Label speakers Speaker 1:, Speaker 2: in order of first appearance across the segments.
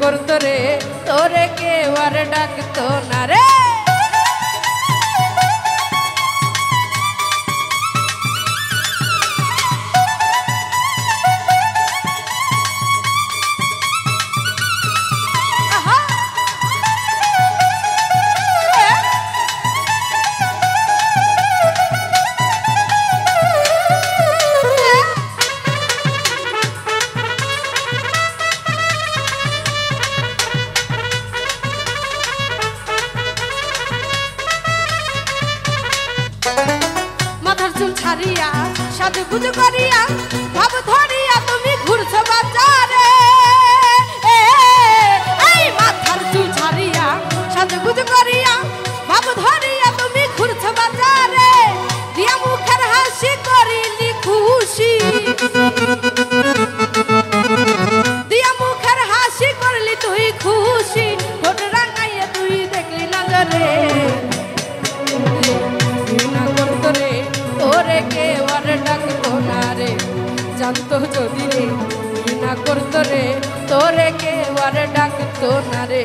Speaker 1: করতো রে তোরে কেউ আর ডাকতো না রে। ছাড়িয়া সাজুগুজ করিয়া ভাব ধরিয়া তুমি ঘুরছো বাজারে, এই মাথার চুল ছাড়িয়া সাজুগুজ করিয়া ভাব ধরিয়া তুমি ঘুরছো বাজারে, দিয়া মুখের হাসি করিলি খুশি, দিয়া মুখের হাসি করলি তুই খুশি, ঠোঁট রাঙাইয়া তুই দেখলি নজরে তোরে কেউ আর ডাকতো না রে, জানতো যদি রে ঘৃণা করতো রে তোরে কেউ আর ডাকতো না রে।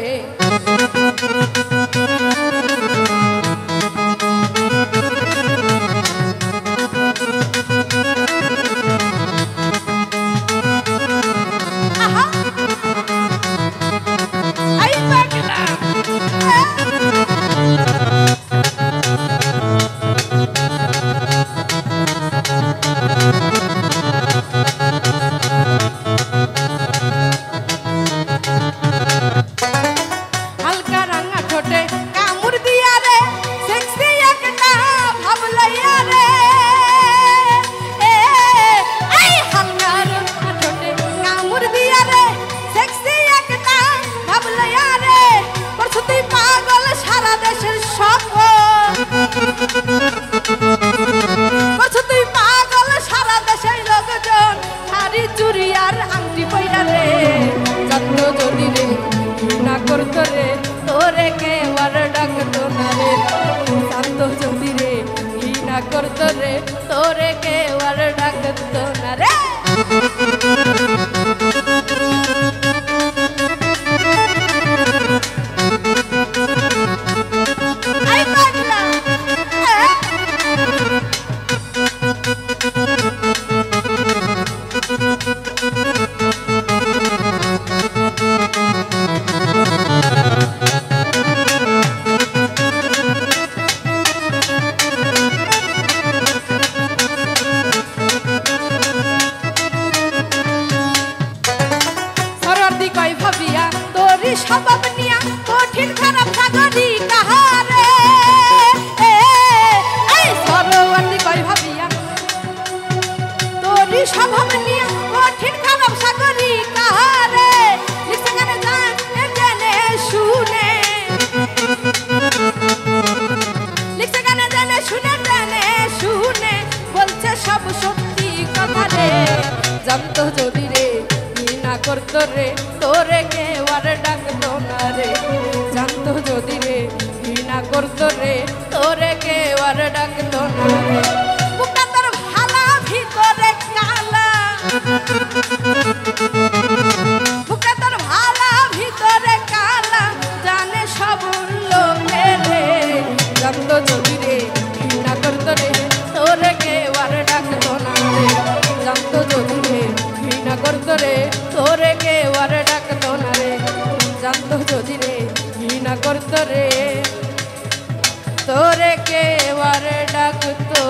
Speaker 1: তুই পাগল সারা দেশের লোকজন শাড়ি চুরি আর আংটি পয়রা রে, জানতো যদি রে ঘৃণা করতো রে তোরে কেউ আর ডাকতো না রে, জানতো যদি রে ঘৃণা করতো রে তোরে কেউ আর ডাকতো না রে। স্বভাব নিয়া কঠিন খারাপ সাগরি কাহারে, এই সরোবতী কই ভাবিয়া তোরি স্বভাব নিয়া কঠিন খারাপ সাগরি কাহারে, লিখছে গানে জেনে শুনে, লিখছে গানে জেনে শুনে বলছে সব সত্যি কথা রে, জানতো যদি রে ঘৃণা করতো রে তোরে কেউ আর ডাকতো না রে, জানতো যদি রে ঘৃণা করতো রে তোরে কেউ আর ডাকতো না রে। বুকটা তোর ভালা ভিতরে কালা, বুকটা তোর ভালা ভিতরে কালা, জানে সব লোকে রে, জানতো যদি রে ঘৃণা করতো রে তোরে কেউ আর ডাকতো না রে, জানতো যদি রে ঘৃণা করতো রে তোরে কেউ আর ডাকতো না রে, জানতো যদি রে ঘৃণা করতো রে তোরে কেউ আর ডাকতো